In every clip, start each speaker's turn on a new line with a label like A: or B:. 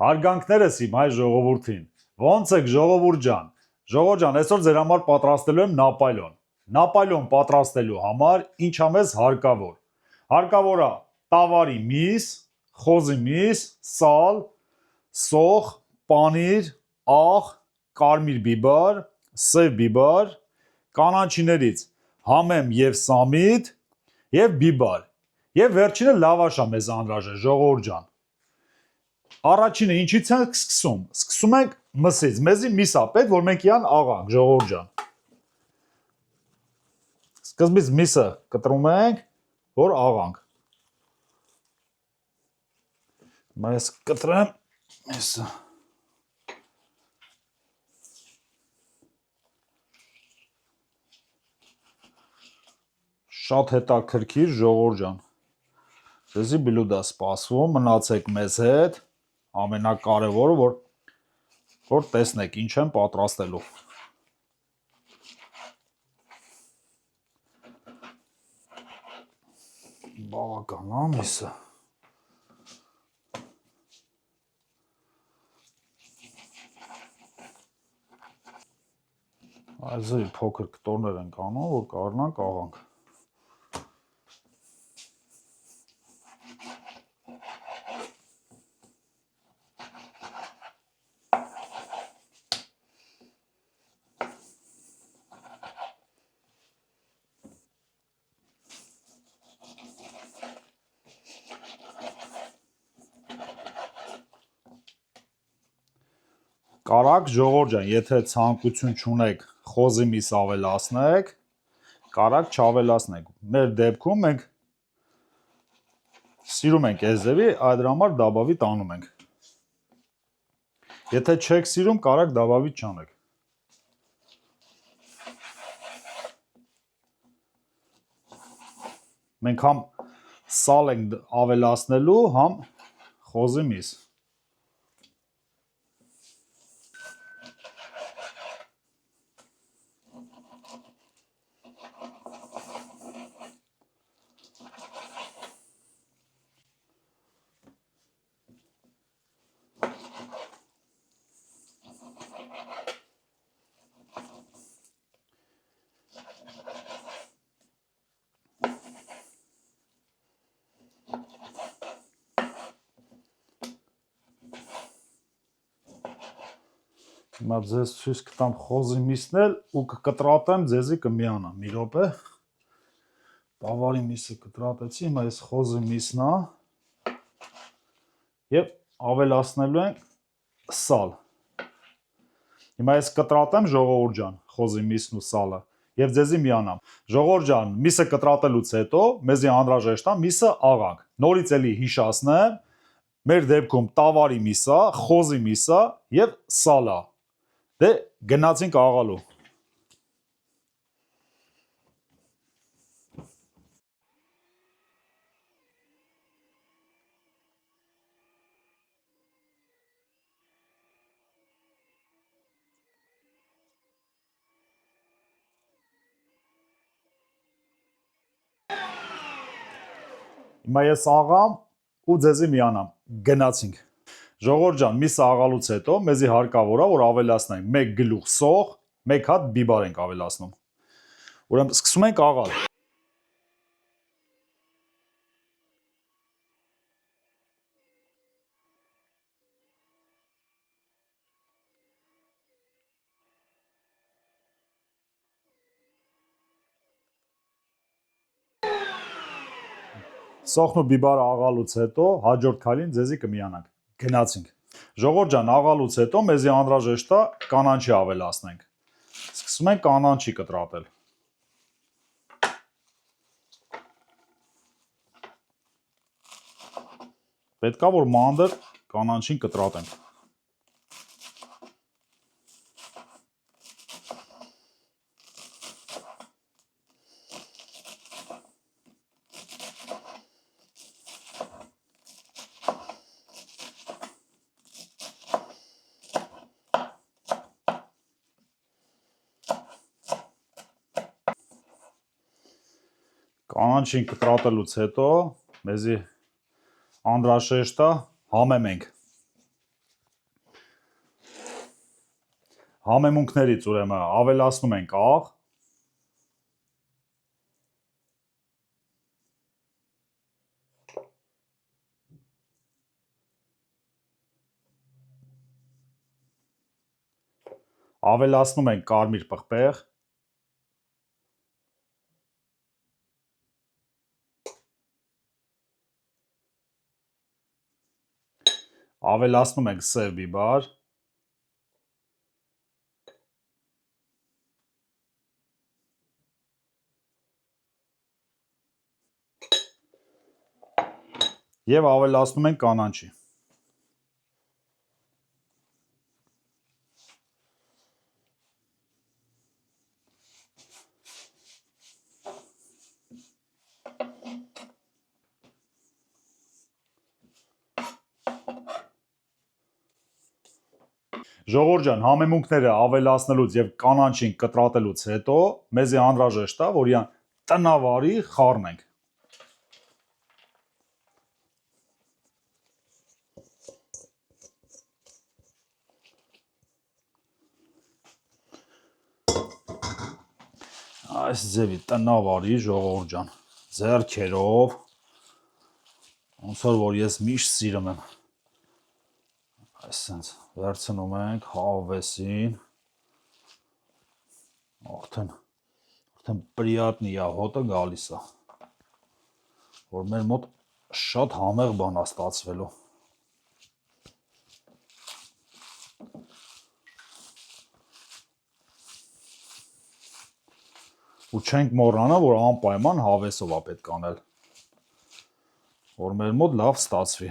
A: Հարգանքներս իմ հայ ժողովրդին։ Ոնց եք ժողովուրդ ջան։ Ժողովուրդ ջան, այսօր ձեր համար պատրաստելու եմ Նապոլեոն։ Նապոլեոն պատրաստելու համար ինչ ա մեզ հարկավոր։ Հարկավոր է տավարի միս, խոզի միս, սալ, սոխ, պանիր, աղ, կարմիր բիբար, սև բիբար, կանաչիներից համեմ եւ սամիտ եւ բիբար։ Եվ վերջինը լավաշ է մեզ անհրաժեշտ, ժողովուրդ ջան։ Առաջինը ինչից ենք սկսում։ Սկսում ենք մսից։ Մեզի միս է պետք, որ մենք իրան աղանք, ժողովուրդ ջան։ Սկզբից միսը կտրում ենք, որ աղանք։ Ես կտրեմ միսը։ Շատ հետաքրքիր, ժողովուրդ ջան։ Ձեզի բլուդ է սպասվում, մնացեք մեզ հետ։ Ամենակարևորը, որ տեսնեք ինչ եմ պատրաստելու։ Բավական է միսը։ Այզի փոքր կտորներ ենք անում, որ կարողանանք աղանք։ Կարակ ժողովուրդ ջան, եթե ցանկություն չունեք խոզի միս ավելացնեք, կարակ չավելացնեք։ Մեր դեպքում մենք սիրում ենք էզևի, այդ համար դաբավի տանում ենք։ Եթե չեք սիրում, կարակ դաբավի չանեք։ Մենք համ սալ ենք ավելացնելու, համ խոզի միս։ Հիմա ձեզ ցույց կտամ խոզի միսն էլ ու կկտրատեմ, ձեզի կմիանա։ Մի րոպե։ Տավարի միսը կտրատեցի, հիմա այս խոզի միսն է եւ ավելացնելու ենք սալ։ Հիմա ես կտրատեմ, ժողովուրդ ջան, խոզի միսն ու սալը եւ ձեզի միանամ։ Ժողովուրդ ջան, միսը կտրատելուց հետո մեզի անհրաժեշտ է միսը աղանք։ Նորից էլի հիշացնեմ, մեր դեպքում տավարի միսա, խոզի միսա եւ սալա։ Դե գնացինք աղալու։ Հիմա ես աղամ ու ձեզի միանամ, գնացինք։ Ժողովուրդ ջան, միսը աղալուց հետո մեզի հարկավոր է, որ ավելացնենք 1 գլուխ սոխ, 1 հատ բիբար ենք ավելացնում։ Ուրեմն սկսում ենք աղալ։ Սոխն ու բիբարը աղալուց հետո հաջորդ քայլին ձեզի կմիանանք։ Գնացինք։ Ժողովուրդ ջան, աղալուց հետո մեզի անհրաժեշտ է կանաչի ավելացնենք։ Սկսում ենք կանաչի կտրատել։ Պետք է որ մանր կանաչին կտրատենք։ Կանաչին կտրատելուց հետո մեզի անհրաժեշտ է համեմենք։ Համեմունքներից ուրեմն ավելացնում ենք աղ, ավելացնում ենք կարմիր պղպեղ, ավելացնում ենք սև բիբար, և ավելացնում ենք կանաչի։ Ժողովուրդ ջան, համեմունքները ավելացնելուց և կանաչին կտրատելուց հետո մեզի անհրաժեշտ է, որ իրան տնավարի խառնենք։ Այս ձևի տնավարի, ժողովուրդ ջան, ձեռքերով, ոնց որ ես միշտ սիրում եմ։ Այսպես վերցնում ենք հավեսին, արդեն պրիատնի է հոտը գալիս է, որ մեր մոտ շատ համեղ բան է ստացվելու։ Ու չենք մոռանա, որ անպայման հավեսով է պետք անել, որ մեր մոտ լավ ստացվի։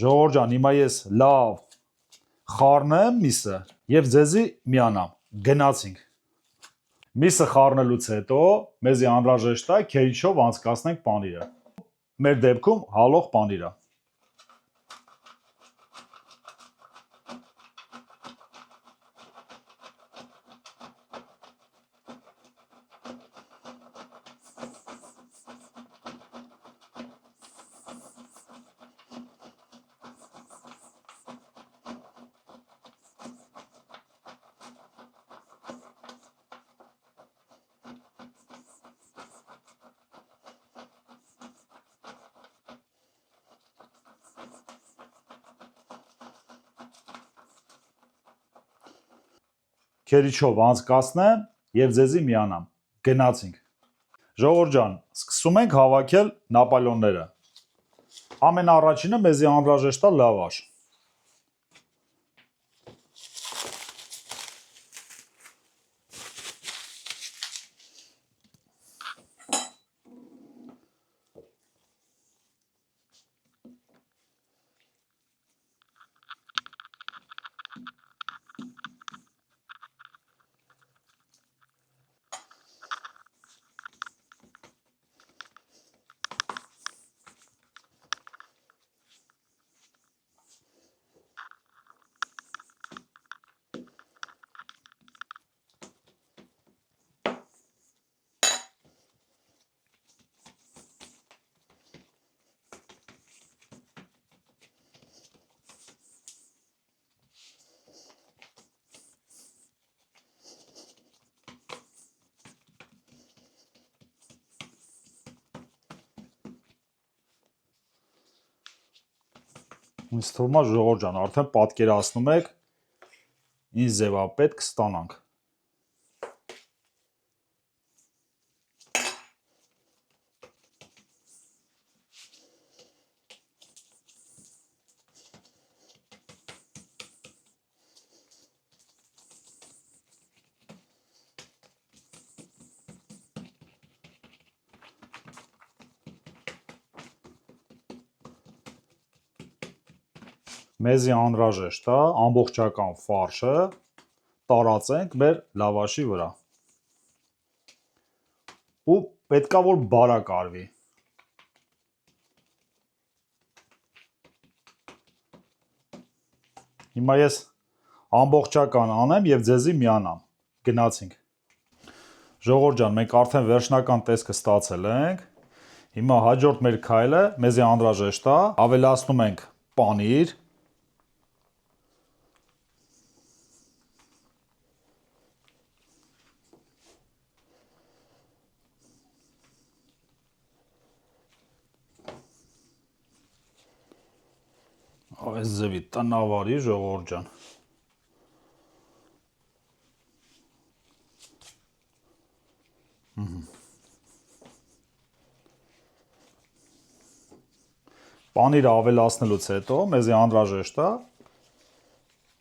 A: Ժողովուրդ ջան, հիմա ես լավ խառնեմ միսը և ձեզի միանամ, գնացինք։ Միսը խառնելուց հետո մեզի անհրաժեշտ է քերիչով անցկացնենք պանիրը։ Մեր դեպքում հալող պանիրը։ Քերիչով անցկացնեմ և ձեզի միանամ, գնացինք։ Ժողովուրդ ջան, սկսում ենք հավաքել նապոլեոնները։ Ամենաառաջինը մեզի անհրաժեշտ է լավաշ։ Ինձ թվում է, ժողովուրդ ջան, արդեն պատկերացնում եք ինչ ձև է պետք ստանանք։ Մեզի անհրաժեշտ է ամբողջական ֆարշը տարածենք մեր լավաշի վրա։ Ու պետք է որ բարակ արվի։ Հիմա ես ամբողջական անեմ և ձեզի միանամ, գնացինք։ Ժողովուրդ ջան, մենք արդեն վերջնական տեսքը ստացել ենք։ Հիմա հաջորդ մեր քայլը մեզի անհրաժեշտ է, ավելացնում ենք պանիր, այս ձևի տնավարի ժողովուրդ ջան։ Պանիրը ավելացնելուց հետո մեզի անհրաժեշտ է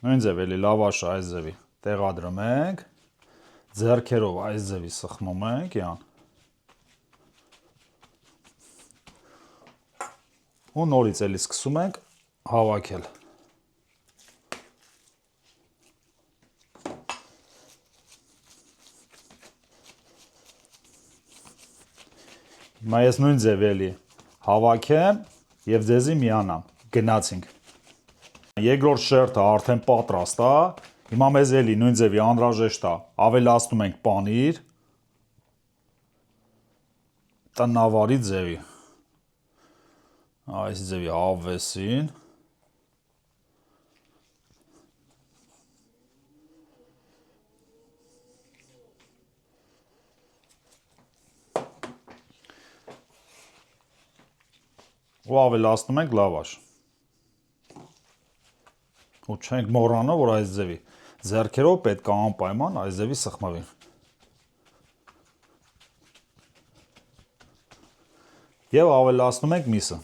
A: նույն ձև էլի լավաշը այս ձևի տեղադրում ենք, ձեռքերով այս ձևի սխմում ենք, յան։ Ու նորից էլի սկսում ենք հավաքել։ Հիմա ես նույն ձև էլի հավաքեմ և ձեզի միանամ, գնացինք։ Երկրորդ շերտը արդեն պատրաստ է, հիմա մեզ էլի նույն ձևի անհրաժեշտ է, ավելացնում ենք պանիր, տնավարի ձևի, այս ձևի հավեսին, ու ավելացնում ենք լավաշ։ Ու չենք մոռանա, որ այս ձևի ձեռքերով պետք է անպայման այս ձևի սխմվի։ Եվ ավելացնում ենք միսը։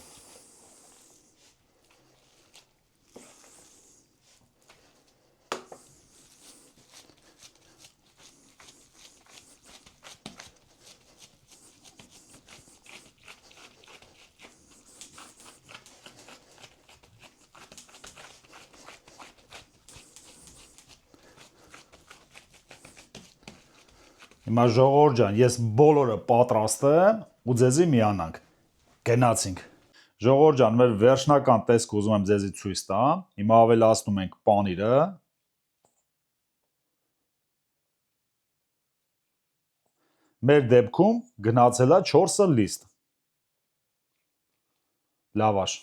A: Հիմա ժողովուրդ ջան, ես բոլորը պատրաստ եմ ու ձեզի միանանք, գնացինք։ Ժողովուրդ ջան, մեր վերջնական տեսքը ուզում եմ ձեզի ցույց տամ, հիմա ավելացնում ենք պանիրը, մեր դեպքում գնացել է 4 լիստ, լավաշ։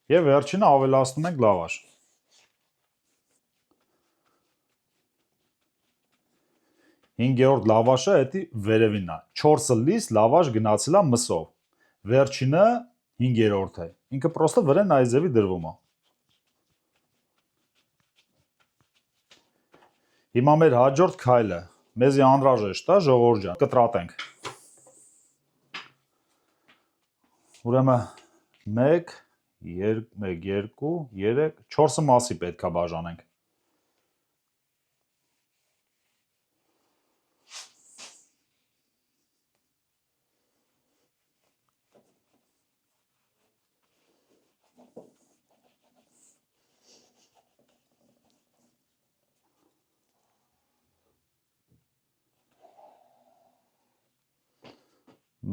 A: Եվ վերջինը ավելացնում ենք լավաշ։ Հինգերորդ լավաշը էդի վերևինն է, 4 լիստ լավաշ գնացել է մսով, վերջինը 5-րդ է, ինքը պրոստը վրեն այս ձևի դրվում է։ Հիմա մեր հաջորդ քայլը, մեզի անհրաժեշտ է, ժողովուրդ ջան, կտրատենք։ Ուրեմն 1, 2, 3, 4 մասի պետք է բաժանենք։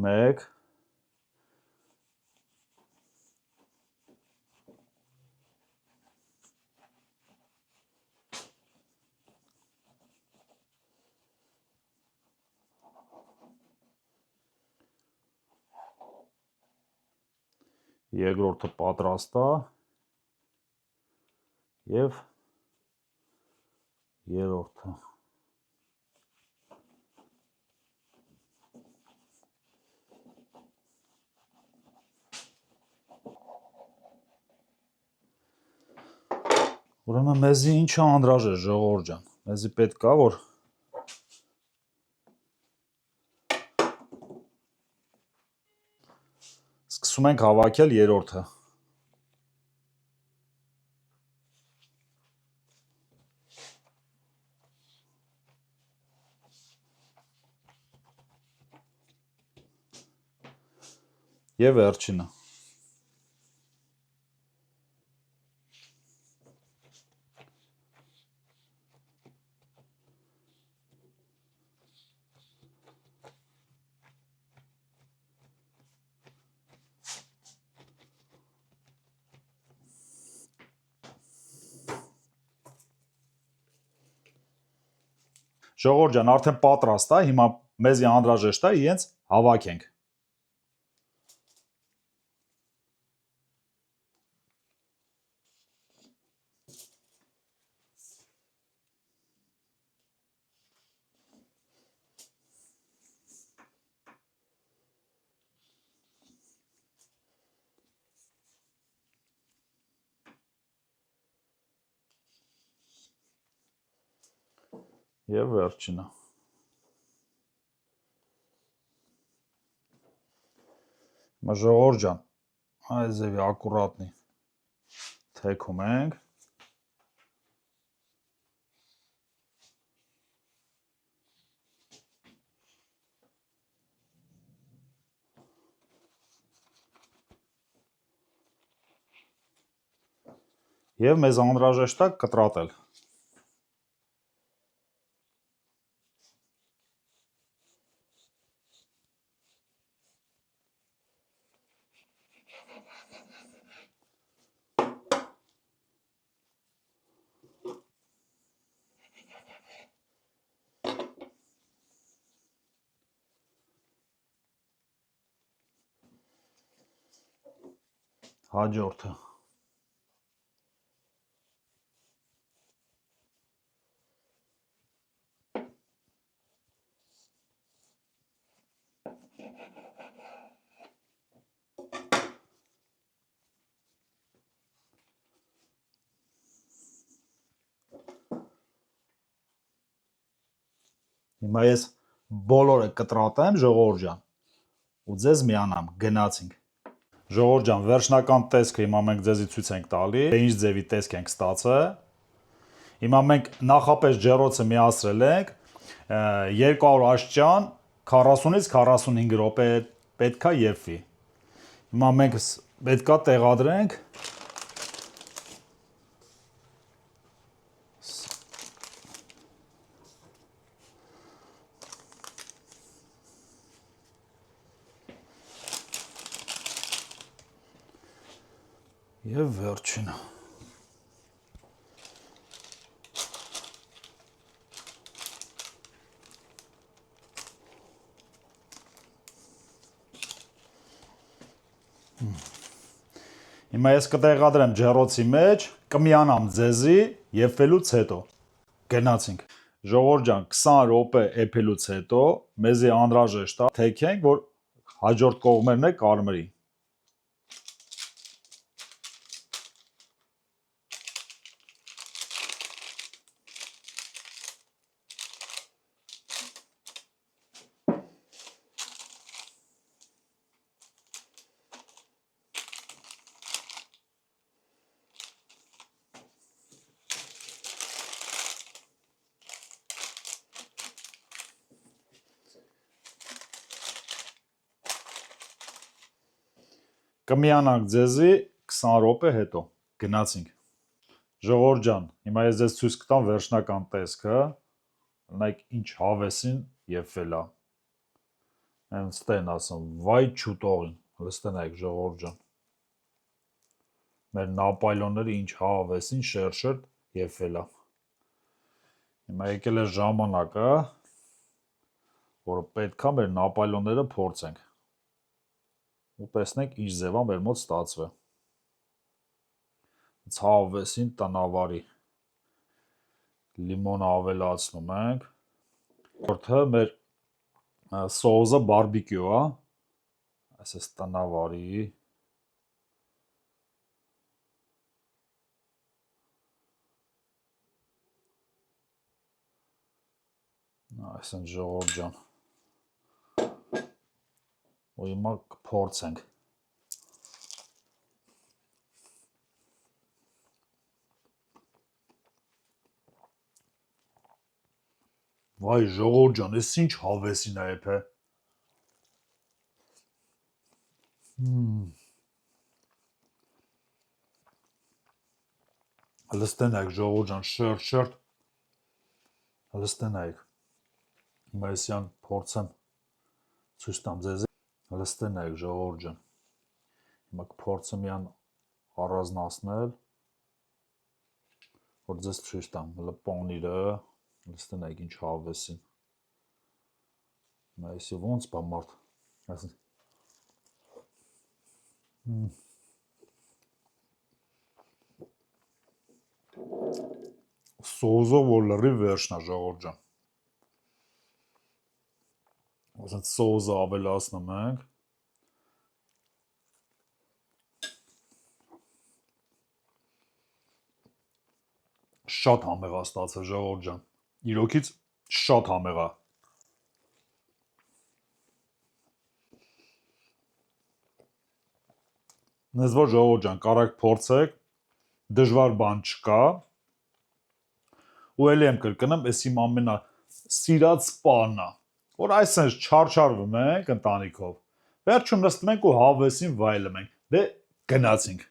A: Մեկ, երկրորդը պատրաստ է և երրորդը։ Ուրեմն մեզի ինչը անհրաժեշտ, ժողովուրդ ջան, մեզի պետք է, որ սկսում ենք հավաքել երրորդը։ Եվ վերջինը։ Ժողովուրդ ջան, արդեն պատրաստ է, հիմա մեզի անհրաժեշտ է իրենց հավաքենք։ Եվ վերջինը։ Ժողովուրդ ջան, այս ձևի ակուրատնի թեքում ենք։ Եվ մեզ անհրաժեշտ է կտրատել։ Հաջորդը։ Հիմա ես բոլորը կտրատեմ, ժողովուրդ ջան, ու ձեզ միանամ, գնացինք։ Ժողովուրդ ջան, վերջնական տեսքը հիմա մենք ձեզի ցույց ենք տալի, թե ինչ ձևի տեսք ենք ստացել։ Հիմա մենք նախապես ջեռոցը միացրել ենք 200 աստիճան 40-ից 45 րոպե պետքա երբվի։ Հիմա մենք պետքա տեղադրենք եւ վերջինը։ Հիմա ես կտեղադրեմ ջեռոցի մեջ, կմիանամ ձեզի եփվելուց հետո։ Գնացինք։ Ժողովուրդ ջան, 20 րոպե եփելուց հետո մեզի անհրաժեշտ է թեքենք, որ հաջորդ կողմերն է կարմրի։ Կմիանանք ձեզի 20 րոպե հետո։ Գնացինք։ Ժողովուրդ ջան, հիմա ես ձեզ ցույց կտամ վերջնական տեսքը։ Նայեք ինչ հավեսին եփվել է։ Հենց տեն ասում, վայ չուտողին։ Լստե նայեք ժողովուրդ ջան։ Մեր նապայլոնները ինչ հավեսին շերշերտ եփվել է։ Հիմա եկել է ժամանակը, որ պետքա մեր նապայլոնները փորձենք։ Ու տեսնենք ինչ ձևա մեր մոտ ստացվի։ Ցավեսին տնավարի լիմոնը ավելացնում ենք։ Որթը մեր սոուսը բարբիկյու է, այսպես տնավարի։ Այսինքն ժողովուրդ ջան։ Ու հիմա կփորձենք։ Վայ ժողովուրդ ջան, ես ինչ հավեսին է եփե։ Լստենայք ժողովուրդ ջան, շերտ։ Լստենայք։ Հիմա ես յան փորձեմ ցույց տամ ձեզ։ Լստենայք ժողովուրդ ջան։ Հիմա կփորձեմ յան առանձնացնել, որ ձեզ ցույց տամ, պանիրը, լստենայք ինչ հավեսին։ Այսի ոնց բա մարդ։ Այսինքն սոուսով որ լրի վերջնա ժողովուրդ ջան։ Ասած սոուսը ավելացնում ենք։ Շատ համեղ է ստացել ժողովուրդ ջան։ Իրոքից շատ համեղ է։ Նես որ ժողովուրդ ջան, կարաք փորձեք, դժվար բան չկա։ Ու ելի եմ կրկնեմ, էս իմ ամենա սիրած սպանն է, որ այսպես չարչարվում ենք ընտանիքով։ Վերջում նստում ենք ու հավեսին վայելում ենք։ Դե գնացինք։